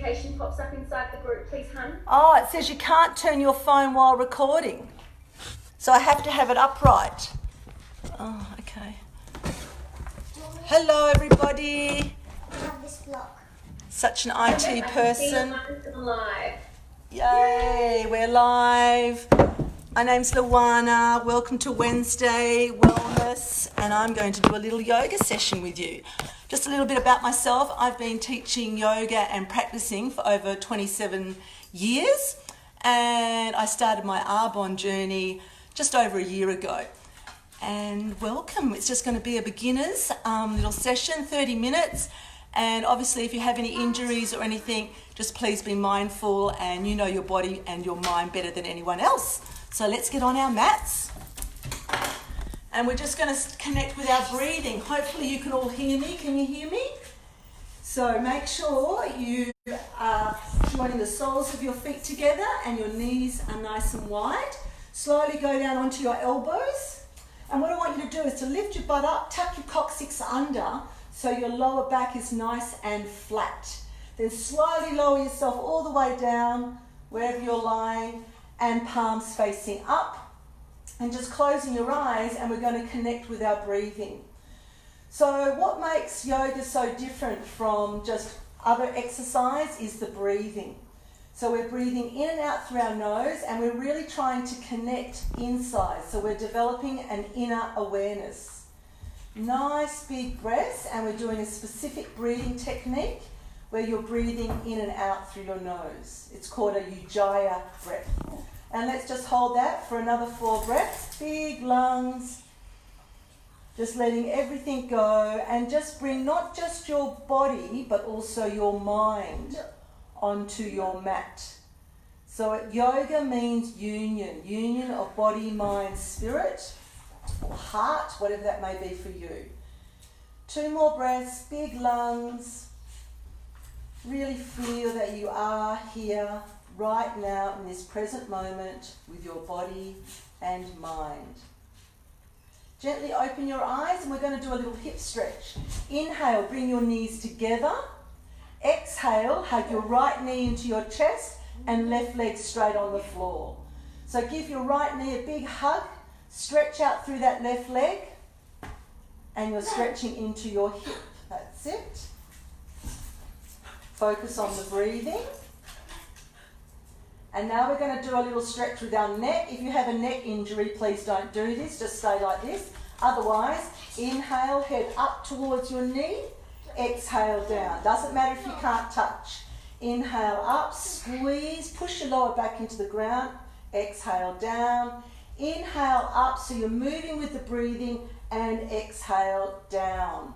notification pops up inside the group, please, hun? Oh, it says you can't turn your phone while recording. So I have to have it upright. Oh, okay. Hello, everybody. I have this block. Such an IT person. Live. Yay, we're live. My name's Lewanna. Welcome to Wednesday Wellness, and I'm going to do a little yoga session with you. Just a little bit about myself. I've been teaching yoga and practicing for over 27 years, and I started my Arbonne journey just over a year ago. And welcome. It's just going to be a beginner's little session, 30 minutes. And obviously, if you have any injuries or anything, just please be mindful, and you know your body and your mind better than anyone else. So let's get on our mats. And we're just going to connect with our breathing. Hopefully you can all hear me. Can you hear me? So make sure you are joining the soles of your feet together and your knees are nice and wide. Slowly go down onto your elbows. And what I want you to do is to lift your butt up, tuck your coccyx under so your lower back is nice and flat. Then slowly lower yourself all the way down wherever you're lying and palms facing up. And just closing your eyes, and we're going to connect with our breathing. So what makes yoga so different from just other exercise is the breathing. So we're breathing in and out through our nose, and we're really trying to connect inside. So we're developing an inner awareness. Nice big breaths, and we're doing a specific breathing technique where you're breathing in and out through your nose. It's called a Ujjayi breath. And let's just hold that for another 4 breaths. Big lungs. Just letting everything go, and just bring not just your body but also your mind onto your mat. So yoga means union of body, mind, spirit, or heart, whatever that may be for you. 2 more breaths, big lungs. Really feel that you are here right now in this present moment with your body and mind. Gently open your eyes, and we're going to do a little hip stretch. Inhale, bring your knees together. Exhale, hug your right knee into your chest and left leg straight on the floor. So give your right knee a big hug, stretch out through that left leg, and you're stretching into your hip. That's it. Focus on the breathing. And now we're going to do a little stretch with our neck. If you have a neck injury, please don't do this. Just stay like this. Otherwise, inhale, head up towards your knee. Exhale down. Doesn't matter if you can't touch. Inhale up, squeeze, push your lower back into the ground. Exhale down. Inhale up, so you're moving with the breathing, and exhale down.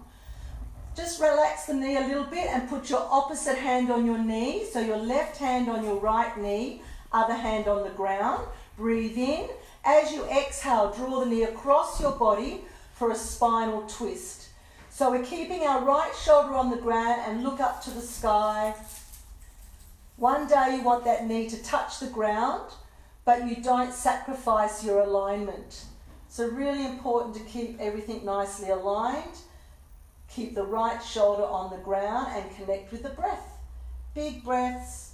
Just relax the knee a little bit and put your opposite hand on your knee. So your left hand on your right knee, other hand on the ground. Breathe in. As you exhale, draw the knee across your body for a spinal twist. So we're keeping our right shoulder on the ground and look up to the sky. One day you want that knee to touch the ground, but you don't sacrifice your alignment. So really important to keep everything nicely aligned. Keep the right shoulder on the ground and connect with the breath. Big breaths.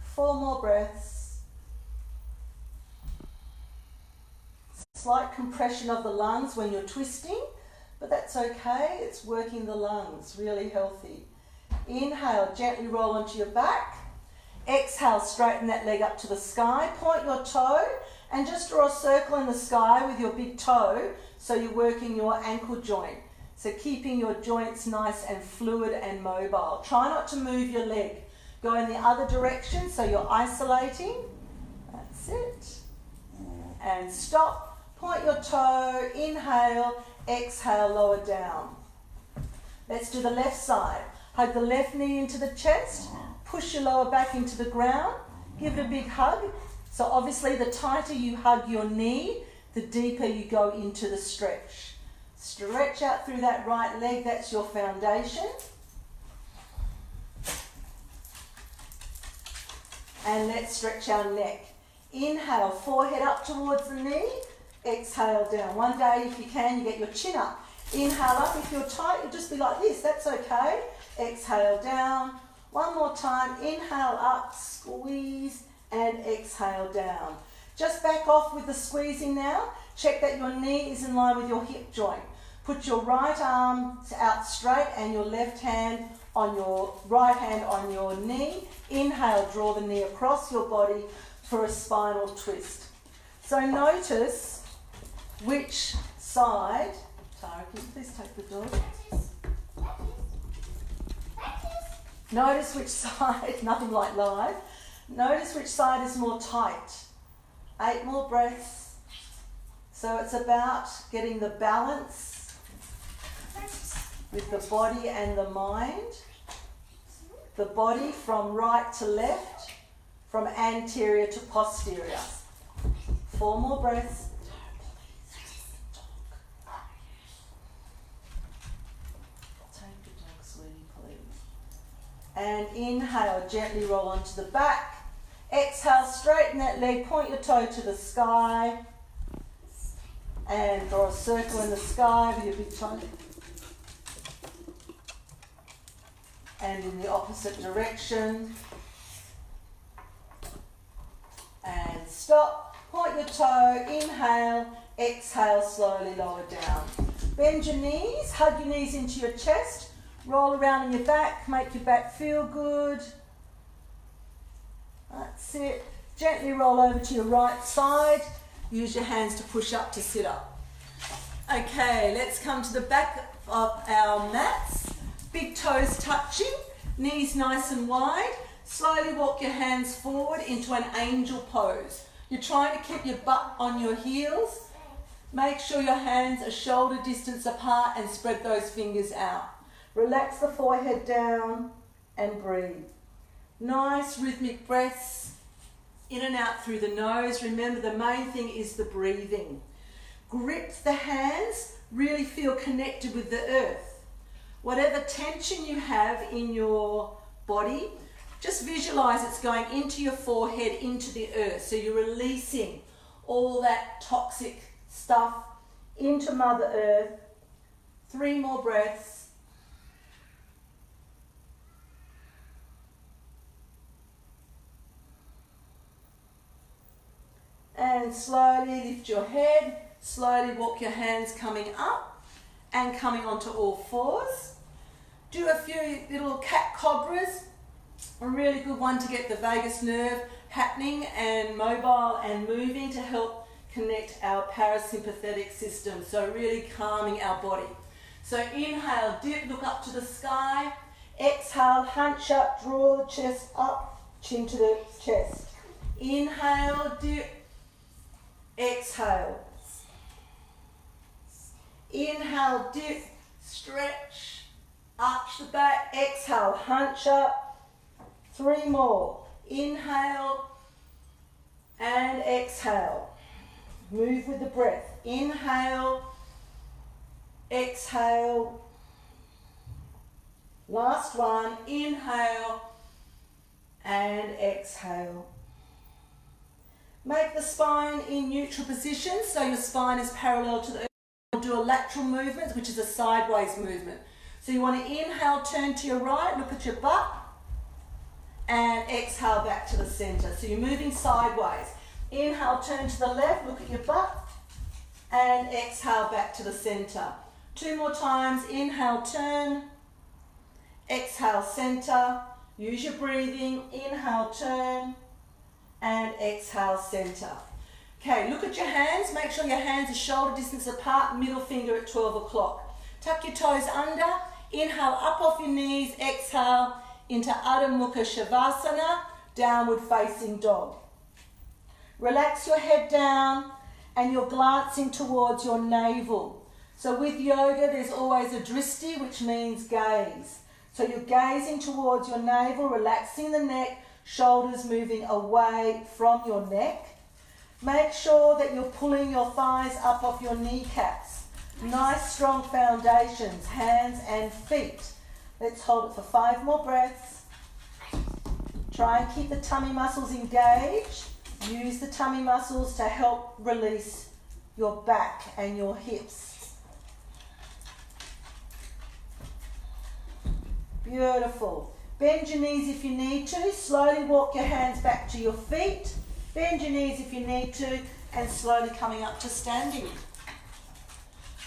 Four more breaths. Slight compression of the lungs when you're twisting, but that's okay. It's working the lungs, really healthy. Inhale, gently roll onto your back. Exhale, straighten that leg up to the sky. Point your toe and just draw a circle in the sky with your big toe, so you're working your ankle joint. So keeping your joints nice and fluid and mobile. Try not to move your leg. Go in the other direction, so you're isolating. That's it. And stop. Point your toe. Inhale. Exhale, lower down. Let's do the left side. Hug the left knee into the chest. Push your lower back into the ground. Give it a big hug. So obviously the tighter you hug your knee, the deeper you go into the stretch. Stretch out through that right leg. That's your foundation. And let's stretch our neck. Inhale, forehead up towards the knee. exhale down. One day, if you can, you get your chin up. Inhale up. If you're tight, you'll just be like this. That's okay. Exhale down. One more time. Inhale up, squeeze, and exhale down. Just back off with the squeezing now. Check that your knee is in line with your hip joint. Put your right arm out straight and your left hand on your right hand on your knee. Inhale, draw the knee across your body for a spinal twist. So notice which side. Tara, can you please take the dog? Notice which side, nothing like live. Notice which side is more tight. 8 more breaths. So it's about getting the balance with the body and the mind. The body from right to left, from anterior to posterior. 4 more breaths. Take the dog, sweetie, please. And inhale, gently roll onto the back. Exhale, straighten that leg, point your toe to the sky. And draw a circle in the sky with your big toe. And in the opposite direction. And stop. Point your toe, inhale, exhale, slowly lower down. Bend your knees, hug your knees into your chest, roll around on your back, make your back feel good. That's it. Gently roll over to your right side. Use your hands to push up to sit up. Okay, let's come to the back of our mats. Big toes touching, knees nice and wide. Slowly walk your hands forward into an angel pose. You're trying to keep your butt on your heels. Make sure your hands are shoulder distance apart and spread those fingers out. Relax the forehead down and breathe. Nice rhythmic breaths in and out through the nose. Remember, the main thing is the breathing. Grip the hands, really feel connected with the earth. Whatever tension you have in your body, just visualize it's going into your forehead, into the earth. So you're releasing all that toxic stuff into Mother Earth. 3 more breaths. And slowly lift your head, slowly walk your hands coming up and coming onto all fours. Do a few little cat cobras, a really good one to get the vagus nerve happening and mobile and moving to help connect our parasympathetic system, so really calming our body. So inhale, dip, look up to the sky. Exhale, hunch up, draw the chest up, chin to the chest. Inhale, dip. Exhale. Inhale, dip, stretch, arch the back. Exhale, hunch up. 3 more. Inhale and exhale. Move with the breath. Inhale, exhale. Last one. Inhale and exhale. Make the spine in neutral position so your spine is parallel to the earth. We'll do a lateral movement, which is a sideways movement. So you want to inhale, turn to your right, look at your butt, and exhale back to the center. So you're moving sideways. Inhale, turn to the left, look at your butt, and exhale back to the center. 2 more times. Inhale, turn, exhale, center. Use your breathing. Inhale, turn, and exhale, center. Okay, look at your hands. Make sure your hands are shoulder distance apart, middle finger at 12 o'clock. Tuck your toes under. Inhale, up off your knees. Exhale into Adho Mukha Shavasana, downward facing dog. Relax your head down and you're glancing towards your navel. So with yoga, there's always a dristi, which means gaze. So you're gazing towards your navel, relaxing the neck, shoulders moving away from your neck. Make sure that you're pulling your thighs up off your kneecaps. Nice strong foundations, hands and feet. Let's hold it for 5 more breaths. Try and keep the tummy muscles engaged. Use the tummy muscles to help release your back and your hips. Beautiful. Bend your knees if you need to. Slowly walk your hands back to your feet. Bend your knees if you need to, and slowly coming up to standing.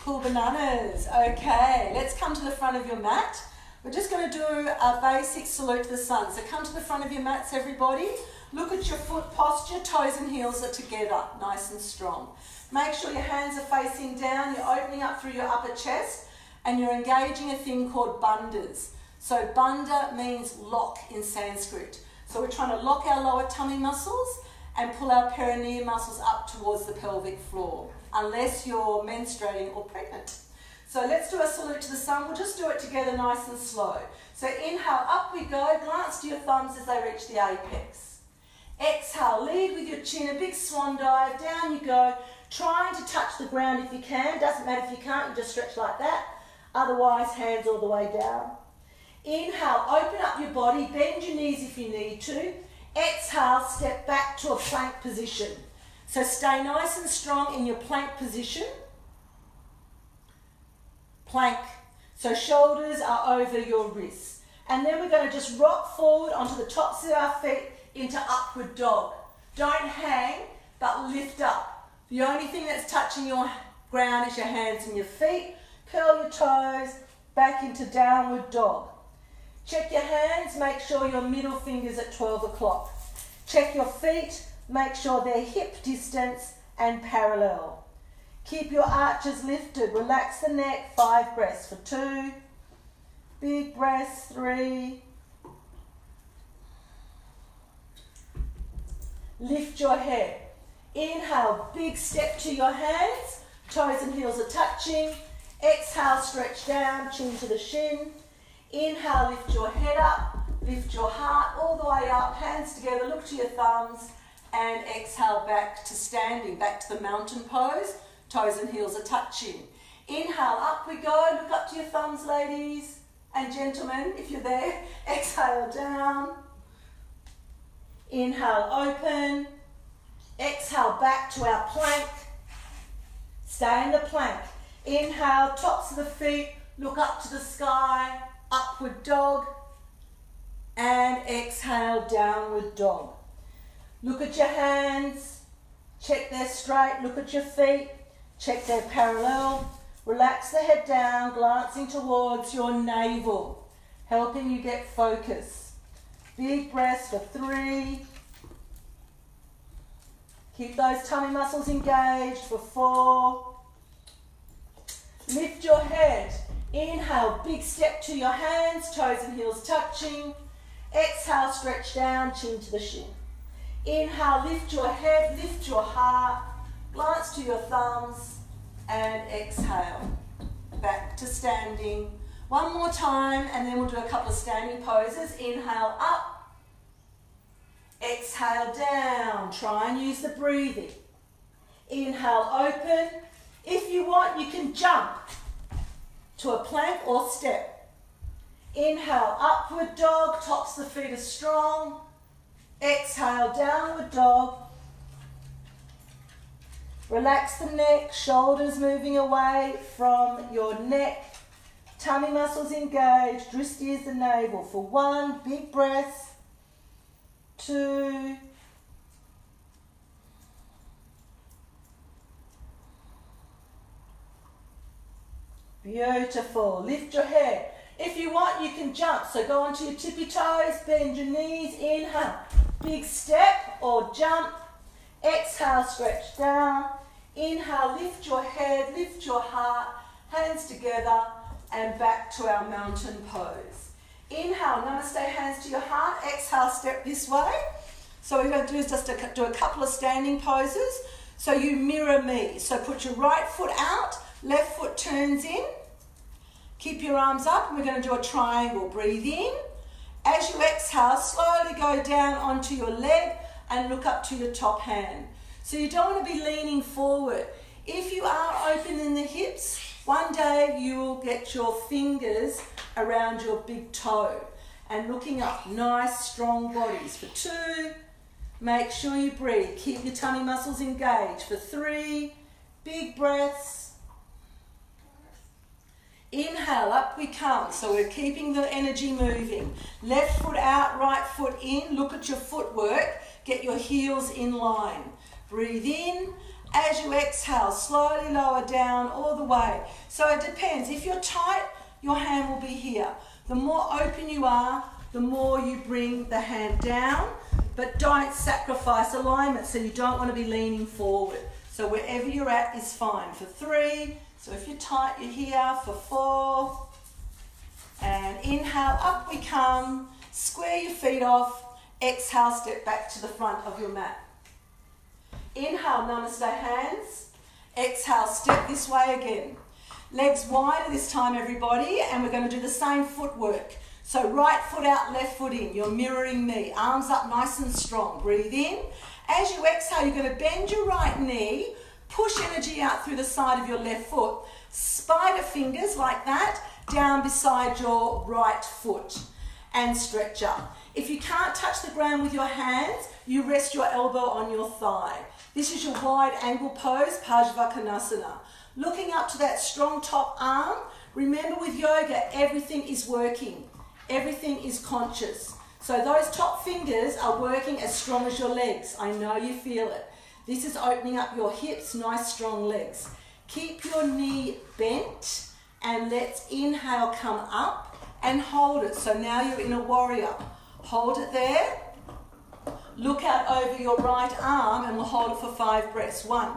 Cool bananas. Okay, let's come to the front of your mat. We're just going to do a basic salute to the sun. So come to the front of your mats, everybody. Look at your foot posture, toes and heels are together, nice and strong. Make sure your hands are facing down, you're opening up through your upper chest, and you're engaging a thing called bandhas. So bandha means lock in Sanskrit. So we're trying to lock our lower tummy muscles and pull our perineum muscles up towards the pelvic floor, unless you're menstruating or pregnant. So let's do a salute to the sun. We'll just do it together nice and slow. So inhale, up we go. Glance to your thumbs as they reach the apex. Exhale, lead with your chin, a big swan dive. Down you go, trying to touch the ground if you can. Doesn't matter if you can't, you just stretch like that. Otherwise, hands all the way down. Inhale, open up your body, bend your knees if you need to. Exhale, step back to a plank position. So stay nice and strong in your plank position. Plank. So shoulders are over your wrists. And then we're going to just rock forward onto the tops of our feet into upward dog. Don't hang, but lift up. The only thing that's touching your ground is your hands and your feet. Curl your toes, back into downward dog. Check your hands, make sure your middle finger's at 12 o'clock. Check your feet, make sure they're hip distance and parallel. Keep your arches lifted, relax the neck, 5 breaths for 2. Big breaths, 3. Lift your head. Inhale, big step to your hands, toes and heels are touching. Exhale, stretch down, chin to the shin. Inhale, lift your head up, lift your heart all the way up, hands together, look to your thumbs, and exhale back to standing, back to the mountain pose, toes and heels are touching. Inhale, up we go, look up to your thumbs, ladies and gentlemen, if you're there. Exhale down. Inhale, open. Exhale, back to our plank. Stay in the plank. Inhale, tops of the feet, look up to the sky. Upward dog, and exhale, downward dog. Look at your hands, check they're straight, look at your feet, check they're parallel. Relax the head down, glancing towards your navel, helping you get focus. Big breaths for 3. Keep those tummy muscles engaged for 4. Lift your head. Inhale, big step to your hands, toes and heels touching. Exhale, stretch down, chin to the shin. Inhale, lift your head, lift your heart, glance to your thumbs, and exhale. Back to standing. One more time, and then we'll do a couple of standing poses. Inhale, up. Exhale, down. Try and use the breathing. Inhale, open. If you want, you can jump to a plank or step. Inhale, upward dog, tops of the feet are strong. Exhale, downward dog. Relax the neck, shoulders moving away from your neck. Tummy muscles engaged, wrist ears the navel for 1, big breath. 2. Beautiful. Lift your head. If you want, you can jump. So go onto your tippy toes, bend your knees, inhale. Big step or jump. Exhale, stretch down. Inhale, lift your head, lift your heart, hands together, and back to our mountain pose. Inhale, namaste, hands to your heart. Exhale, step this way. So what we're going to do is just do a couple of standing poses. So you mirror me. So put your right foot out, left foot turns in. Keep your arms up, and we're going to do a triangle. Breathe in. As you exhale, slowly go down onto your leg and look up to your top hand. So you don't want to be leaning forward. If you are open in the hips, one day you will get your fingers around your big toe and looking up. Nice, strong bodies. For 2, make sure you breathe. Keep your tummy muscles engaged. For 3, Big breaths. Inhale, up we come. So we're keeping the energy moving. Left foot out, right foot in. Look at your footwork. Get your heels in line. Breathe in. As you exhale, slowly lower down all the way. So it depends. If you're tight, your hand will be here. The more open you are, the more you bring the hand down, but don't sacrifice alignment, so you don't want to be leaning forward. So wherever you're at is fine. For 3, so if you're tight, you're here. For 4, and inhale, up we come. Square your feet off. Exhale, step back to the front of your mat. Inhale, namaste hands. Exhale, step this way again. Legs wider this time, everybody, and we're going to do the same footwork. So right foot out, left foot in. You're mirroring me. Arms up nice and strong. Breathe in. As you exhale, you're going to bend your right knee, push energy out through the side of your left foot. Spider fingers like that down beside your right foot and stretch up. If you can't touch the ground with your hands, you rest your elbow on your thigh. This is your wide angle pose, Pajvakonasana. Looking up to that strong top arm. Remember with yoga, everything is working. Everything is conscious. So those top fingers are working as strong as your legs. I know you feel it. This is opening up your hips, nice strong legs. Keep your knee bent and let's inhale, come up and hold it. So now you're in a warrior. Hold it there. Look out over your right arm and we'll hold it for 5 breaths. 1.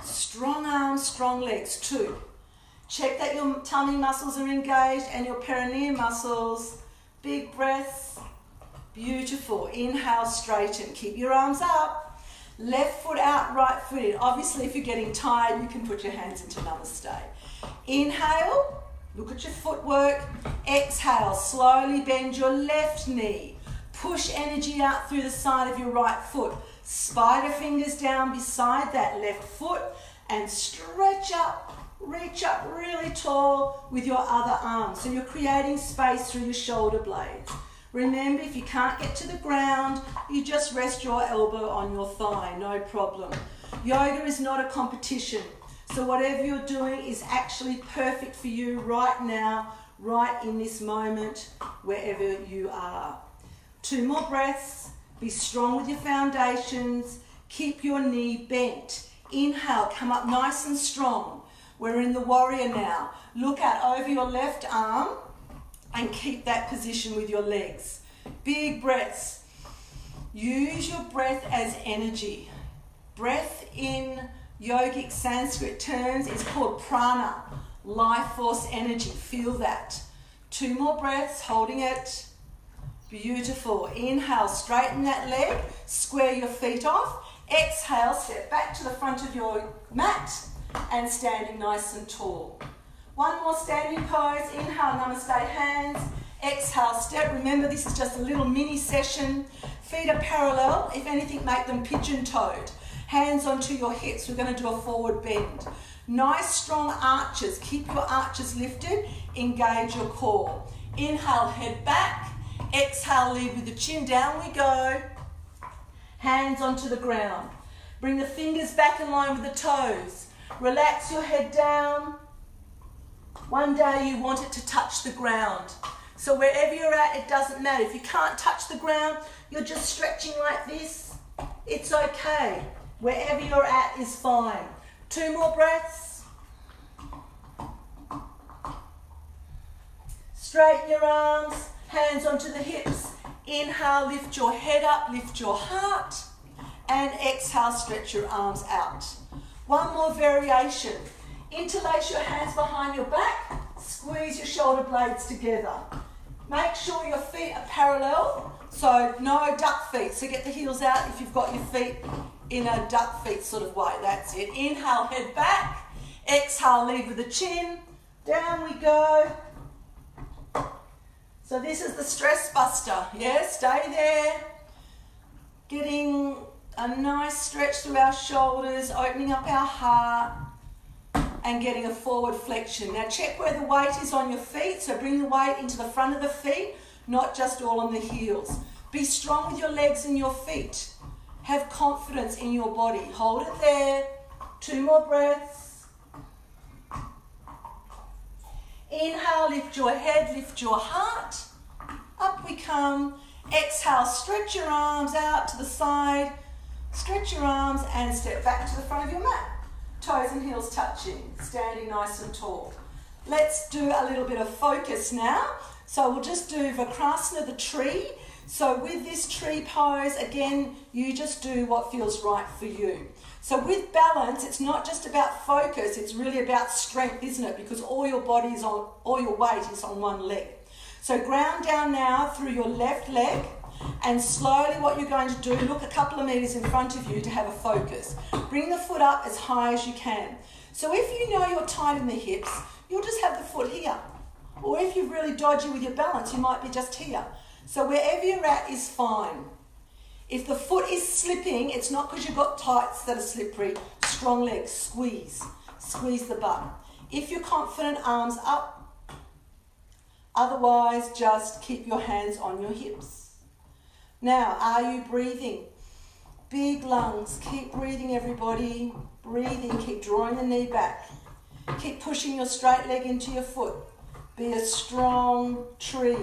Strong arms, strong legs. 2. Check that your tummy muscles are engaged and your perineum muscles. Big breaths. Beautiful. Inhale, straighten. Keep your arms up. Left foot out, right foot in. Obviously, if you're getting tired, you can put your hands into namaste. Inhale. Look at your footwork. Exhale. Slowly bend your left knee. Push energy out through the side of your right foot. Spider fingers down beside that left foot and stretch up. Reach up really tall with your other arm. So you're creating space through your shoulder blades. Remember, if you can't get to the ground, you just rest your elbow on your thigh, no problem. Yoga is not a competition. So whatever you're doing is actually perfect for you right now, right in this moment, wherever you are. 2 more breaths. Be strong with your foundations. Keep your knee bent. Inhale, come up nice and strong. We're in the warrior now. Look out over your left arm and keep that position with your legs. Big breaths. Use your breath as energy. Breath in yogic Sanskrit terms is called prana, life force energy. Feel that. 2 more breaths, holding it. Beautiful. Inhale, straighten that leg, square your feet off. Exhale, step back to the front of your mat and standing nice and tall. 1 more standing pose. Inhale, namaste hands. Exhale, step. Remember, this is just a little mini session. Feet are parallel. If anything, make them pigeon-toed. Hands onto your hips. We're going to do a forward bend. Nice, strong arches. Keep your arches lifted. Engage your core. Inhale, head back. Exhale, lead with the chin. Down we go. Hands onto the ground. Bring the fingers back in line with the toes. Relax your head down. One day you want it to touch the ground. So wherever you're at, it doesn't matter. If you can't touch the ground, you're just stretching like this. It's okay. Wherever you're at is fine. 2 more breaths. Straighten your arms. Hands onto the hips. Inhale, lift your head up, lift your heart. And exhale, stretch your arms out. 1 more variation. Interlace your hands behind your back. Squeeze your shoulder blades together. Make sure your feet are parallel. So no duck feet. So get the heels out if you've got your feet in a duck feet sort of way. That's it. Inhale, head back. Exhale, lead with the chin. Down we go. So this is the stress buster. Yeah, stay there. Getting a nice stretch through our shoulders, opening up our heart and getting a forward flexion. Now check where the weight is on your feet. So bring the weight into the front of the feet, not just all on the heels. Be strong with your legs and your feet. Have confidence in your body. Hold it there. 2 more breaths. Inhale, lift your head, lift your heart. Up we come. Exhale, stretch your arms out to the side. Stretch your arms and step back to the front of your mat. Toes and heels touching, standing nice and tall. Let's do a little bit of focus now. So we'll just do Vakrasana, the tree. So with this tree pose, again, you just do what feels right for you. So with balance, it's not just about focus, it's really about strength, isn't it? Because all your weight is on one leg. So ground down now through your left leg, and slowly what you're going to do, look a couple of meters in front of you to have a focus. Bring the foot up as high as you can. So if you know you're tight in the hips, you'll just have the foot here. Or if you're really dodgy with your balance, you might be just here. So wherever you're at is fine. If the foot is slipping, it's not because you've got tights that are slippery. Strong legs, squeeze. Squeeze the butt. If you're confident, arms up. Otherwise, just keep your hands on your hips. Now, are you breathing? Big lungs. Keep breathing, everybody. Breathing. Keep drawing the knee back. Keep pushing your straight leg into your foot. Be a strong tree.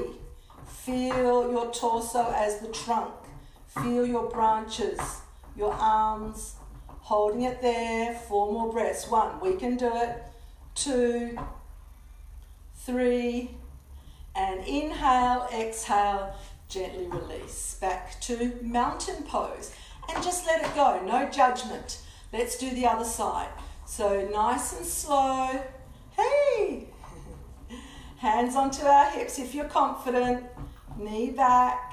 Feel your torso as the trunk. Feel your branches, your arms, holding it there. 4 more breaths. 1, we can do it. 2, 3, and inhale, exhale, gently release. Back to mountain pose. And just let it go, no judgment. Let's do the other side. So nice and slow. Hey! Hands onto our hips if you're confident. Knee back.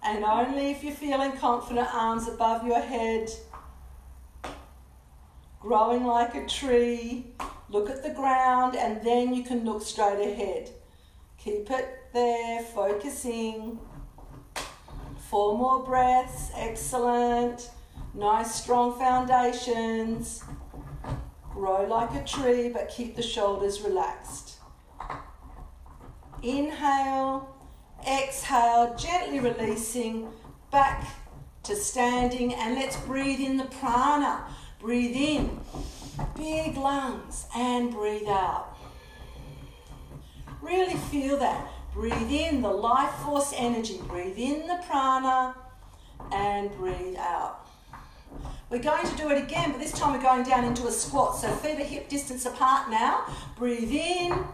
And only if you're feeling confident, arms above your head. Growing like a tree. Look at the ground and then you can look straight ahead. Keep it there, focusing. 4 more breaths, excellent. Nice strong foundations. Grow like a tree but keep the shoulders relaxed. Inhale. Exhale, gently releasing back to standing, and let's breathe in the prana. Breathe in, big lungs, and breathe out. Really feel that. Breathe in the life force energy. Breathe in the prana and breathe out. We're going to do it again, but this time we're going down into a squat. So feet are hip distance apart now. Breathe in.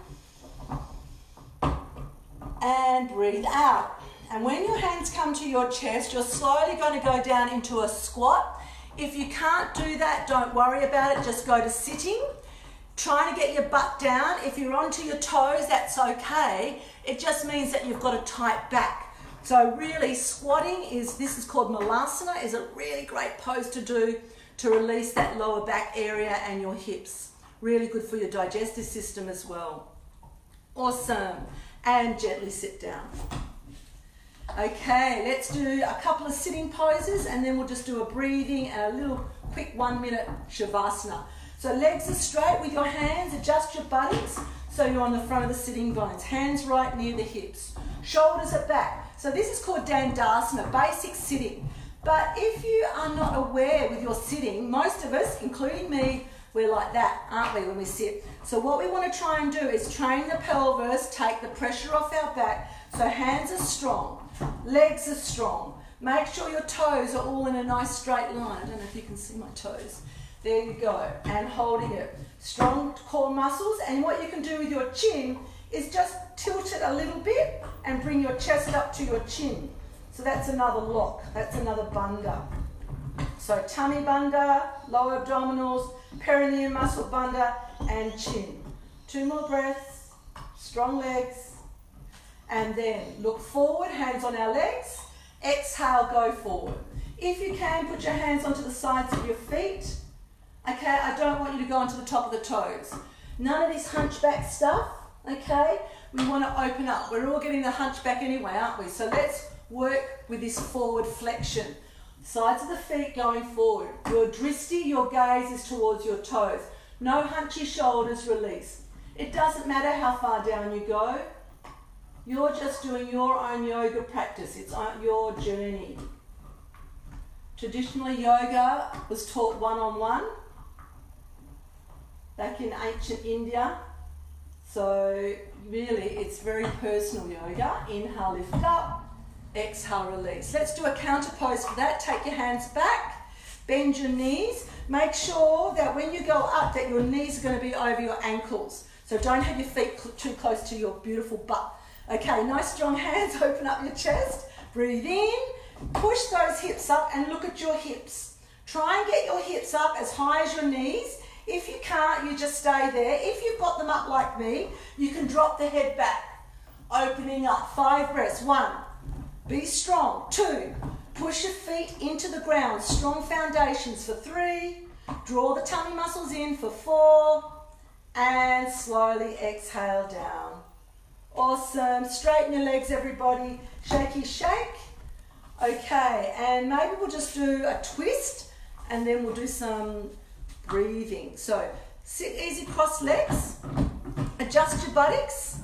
And breathe out. And when your hands come to your chest, you're slowly going to go down into a squat. If you can't do that, don't worry about it. Just go to sitting. Trying to get your butt down. If you're onto your toes, that's okay. It just means that you've got a tight back. So really squatting this is called Malasana, is a really great pose to do to release that lower back area and your hips. Really good for your digestive system as well. Awesome. And gently sit down. Okay, let's do a couple of sitting poses and then we'll just do a breathing and a little quick 1-minute Shavasana. So legs are straight with your hands, adjust your buttocks so you're on the front of the sitting bones. Hands right near the hips. Shoulders are back. So this is called Dandasana, basic sitting. But if you are not aware with your sitting, most of us, including me, we're like that, aren't we, when we sit? So what we want to try and do is train the pelvis, take the pressure off our back, so hands are strong, legs are strong. Make sure your toes are all in a nice straight line. I don't know if you can see my toes. There you go, and holding it. Strong core muscles, and what you can do with your chin is just tilt it a little bit and bring your chest up to your chin. So that's another lock, that's another bandha. So tummy bandha, lower abdominals, perineum muscle bandha, and chin. 2 more breaths, strong legs, and then look forward, hands on our legs. Exhale, go forward. If you can, put your hands onto the sides of your feet. Okay, I don't want you to go onto the top of the toes. None of this hunchback stuff, okay? We want to open up. We're all getting the hunchback anyway, aren't we? So let's work with this forward flexion. Sides of the feet going forward. Your dristi, your gaze is towards your toes. No hunchy shoulders, release. It doesn't matter how far down you go. You're just doing your own yoga practice. It's your journey. Traditionally, yoga was taught one-on-one. back in ancient India. So really, it's very personal yoga. Inhale, lift up. Exhale, release. Let's do a counter pose for that. Take your hands back. Bend your knees. Make sure that when you go up that your knees are going to be over your ankles. So don't have your feet too close to your beautiful butt. Okay, nice strong hands. Open up your chest. Breathe in. Push those hips up and look at your hips. Try and get your hips up as high as your knees. If you can't, you just stay there. If you've got them up like me, you can drop the head back. Opening up. 5 breaths. 1. Be strong. 2. Push your feet into the ground. Strong foundations for 3. Draw the tummy muscles in for 4. And slowly exhale down. Awesome. Straighten your legs, everybody. Shaky shake. Okay, and maybe we'll just do a twist and then we'll do some breathing. So sit easy, cross legs. Adjust your buttocks.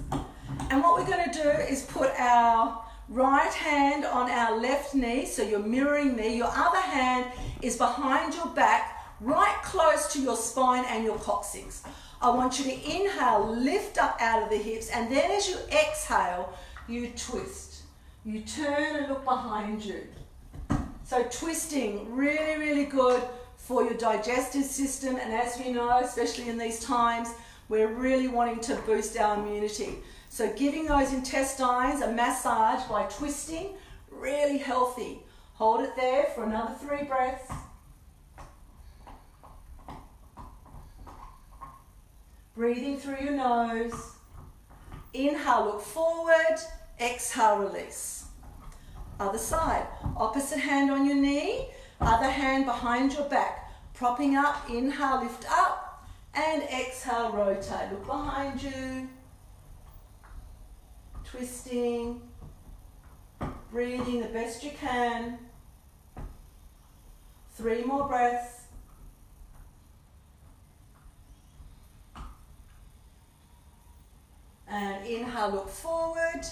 And what we're going to do is put our right hand on our left knee, so you're mirroring me. Your other hand is behind your back, right close to your spine and your coccyx. I want you to inhale, lift up out of the hips, and then as you exhale, you twist. You turn and look behind you. So twisting, really, really good for your digestive system, and as we know, especially in these times, we're really wanting to boost our immunity. So giving those intestines a massage by twisting, really healthy. Hold it there for another 3 breaths. Breathing through your nose. Inhale, look forward. Exhale, release. Other side. Opposite hand on your knee. Other hand behind your back. Propping up. Inhale, lift up. And exhale, rotate. Look behind you. Twisting. Breathing the best you can. 3 more breaths. And inhale, look forward.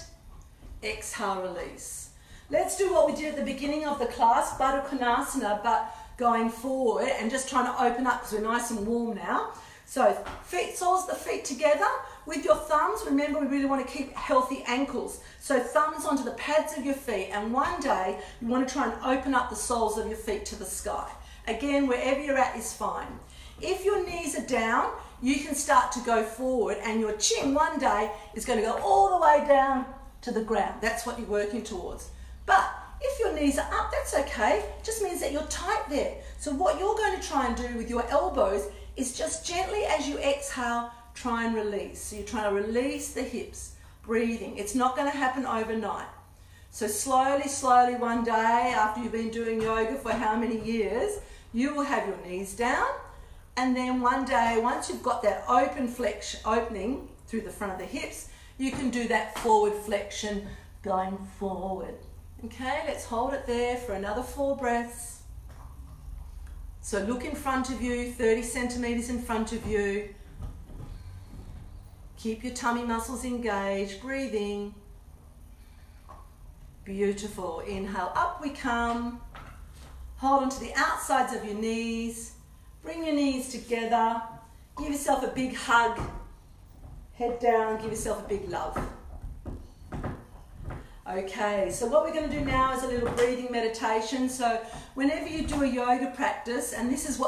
Exhale, release. Let's do what we did at the beginning of the class, Baddha Konasana, but going forward and just trying to open up because we're nice and warm now. So feet, soles of the feet together with your thumbs. Remember, we really want to keep healthy ankles. So thumbs onto the pads of your feet, and one day you want to try and open up the soles of your feet to the sky. Again, wherever you're at is fine. If your knees are down, you can start to go forward, and your chin one day is going to go all the way down to the ground. That's what you're working towards. But if your knees are up, that's okay. It just means that you're tight there. So what you're going to try and do with your elbows is just gently as you exhale, try and release. So you're trying to release the hips, breathing. It's not going to happen overnight. So slowly, slowly one day after you've been doing yoga for how many years, you will have your knees down. And then one day, once you've got that opening through the front of the hips, you can do that forward flexion going forward. Okay, let's hold it there for another 4 breaths. So look in front of you, 30 centimeters in front of you. Keep your tummy muscles engaged, breathing. Beautiful. Inhale, up we come. Hold on to the outsides of your knees. Bring your knees together. Give yourself a big hug. Head down, give yourself a big love. Okay, so what we're going to do now is a little breathing meditation. So whenever you do a yoga practice, and this is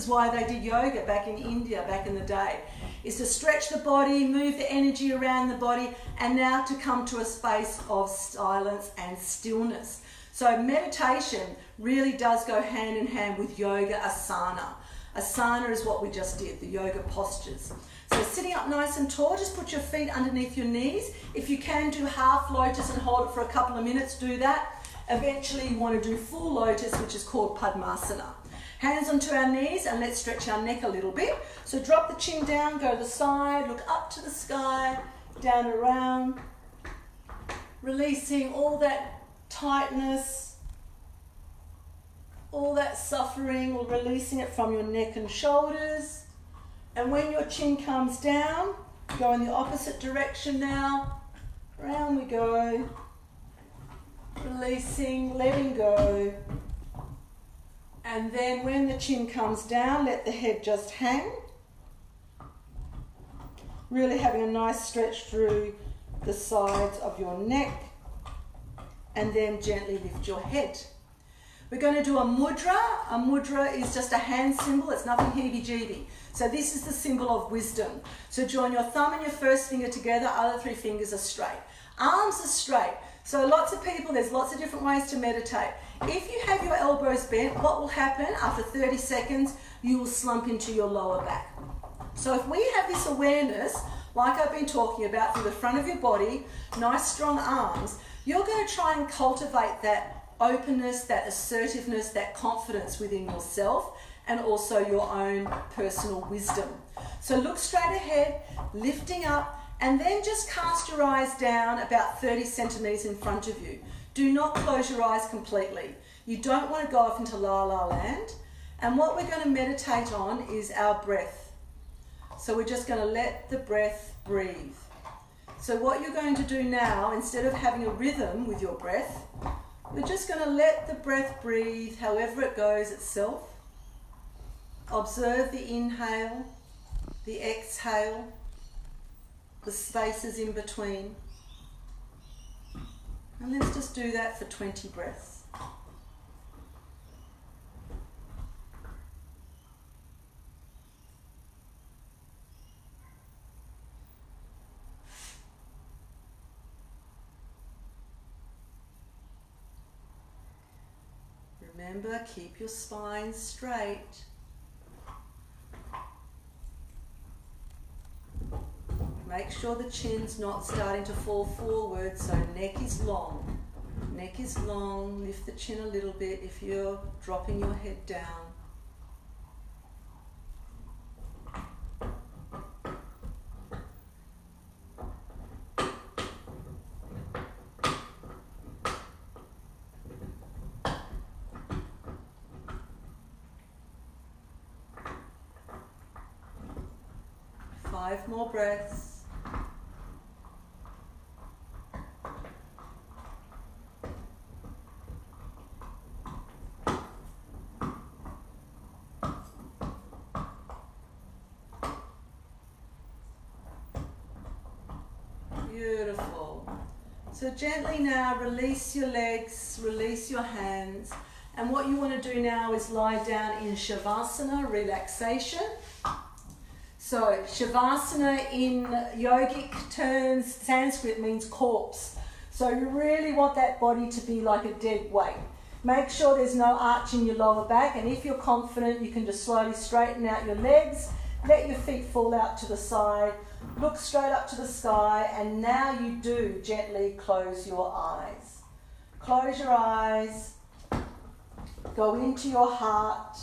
why they did yoga back in India back in the day, is to stretch the body, move the energy around the body, and now to come to a space of silence and stillness. So meditation really does go hand in hand with yoga asana. Asana is what we just did, the yoga postures. So sitting up nice and tall, just put your feet underneath your knees. If you can do half lotus and hold it for a couple of minutes, do that. Eventually you want to do full lotus, which is called Padmasana. Hands onto our knees, and let's stretch our neck a little bit. So drop the chin down, go to the side, look up to the sky, down and around. Releasing all that tightness, all that suffering, or releasing it from your neck and shoulders. And when your chin comes down, go in the opposite direction now. Round we go. Releasing, letting go. And then when the chin comes down, let the head just hang. Really having a nice stretch through the sides of your neck, and then gently lift your head. We're going to do a mudra. A mudra is just a hand symbol. It's nothing heebie-jeebie. So this is the symbol of wisdom. So join your thumb and your first finger together. Other three fingers are straight. Arms are straight. So lots of people, there's lots of different ways to meditate. If you have your elbows bent, what will happen after 30 seconds? You will slump into your lower back. So if we have this awareness, like I've been talking about, through the front of your body, nice strong arms, you're going to try and cultivate that openness, that assertiveness, that confidence within yourself, and also your own personal wisdom. So look straight ahead, lifting up, and then just cast your eyes down about 30 centimetres in front of you. Do not close your eyes completely. You don't want to go off into la la land. And what we're going to meditate on is our breath. So we're just going to let the breath breathe. So what you're going to do now, instead of having a rhythm with your breath, we're just going to let the breath breathe however it goes itself. Observe the inhale, the exhale, the spaces in between. And let's just do that for 20 breaths. Remember, keep your spine straight. Make sure the chin's not starting to fall forward, so neck is long. Neck is long, lift the chin a little bit if you're dropping your head down. Five more breaths. Beautiful. So gently now release your legs, release your hands. And what you want to do now is lie down in Shavasana, relaxation. So Shavasana in yogic terms, Sanskrit means corpse. So you really want that body to be like a dead weight. Make sure there's no arch in your lower back, and if you're confident, you can just slowly straighten out your legs, let your feet fall out to the side, look straight up to the sky, and now you do gently close your eyes. Close your eyes, go into your heart.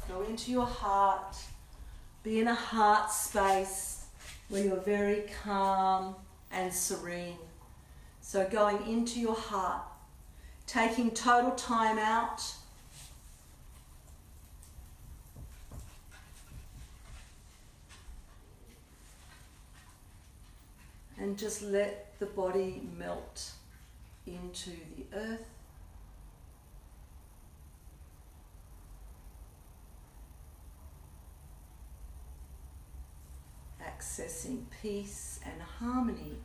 Go into your heart, be in a heart space where you're very calm and serene. So going into your heart, taking total time out, and just let the body melt into the earth. Accessing peace and harmony,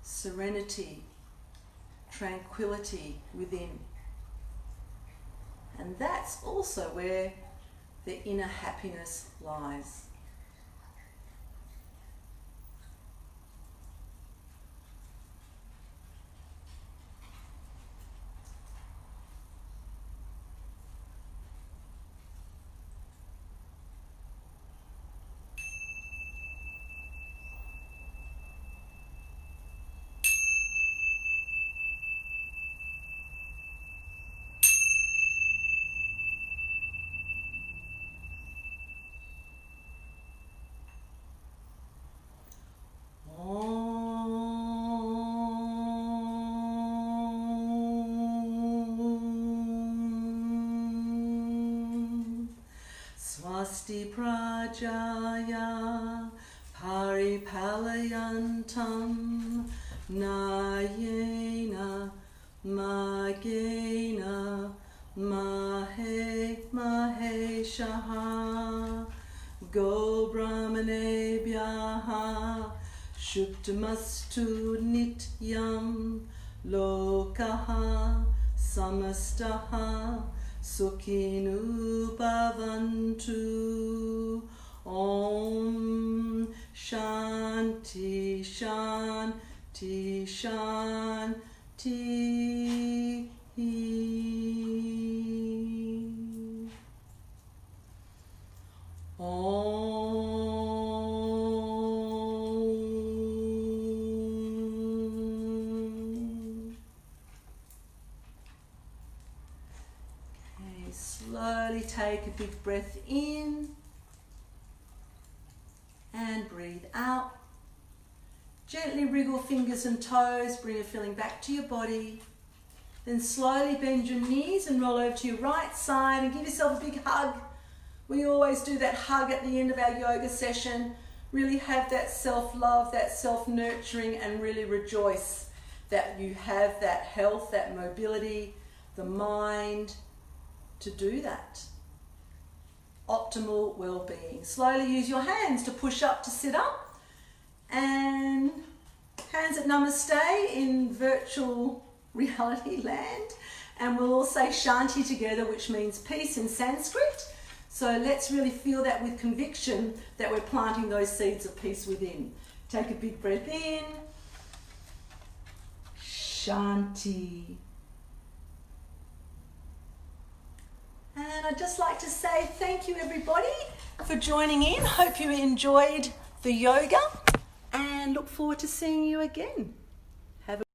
serenity, tranquility within. And that's also where the inner happiness lies. Swasti Prajaya Paripalaya Yantam Nayena Magena Mahe Maheshaha Go Brahmanebhyaha Shuptamastu Nityam Lokaha Samastaha Sukhinu Bhavantu Om Shanti Shanti Shanti. Okay, slowly take a big breath in and breathe out. Gently wriggle fingers and toes, bring your feeling back to your body. Then slowly bend your knees and roll over to your right side and give yourself a big hug. We always do that hug at the end of our yoga session. Really have that self-love, that self-nurturing, and really rejoice that you have that health, that mobility, the mind to do that. Optimal well-being. Slowly use your hands to push up to sit up. And hands at namaste in virtual reality land. And we'll all say Shanti together, which means peace in Sanskrit. So let's really feel that with conviction that we're planting those seeds of peace within. Take a big breath in. Shanti. And I'd just like to say thank you everybody for joining in. Hope you enjoyed the yoga and look forward to seeing you again.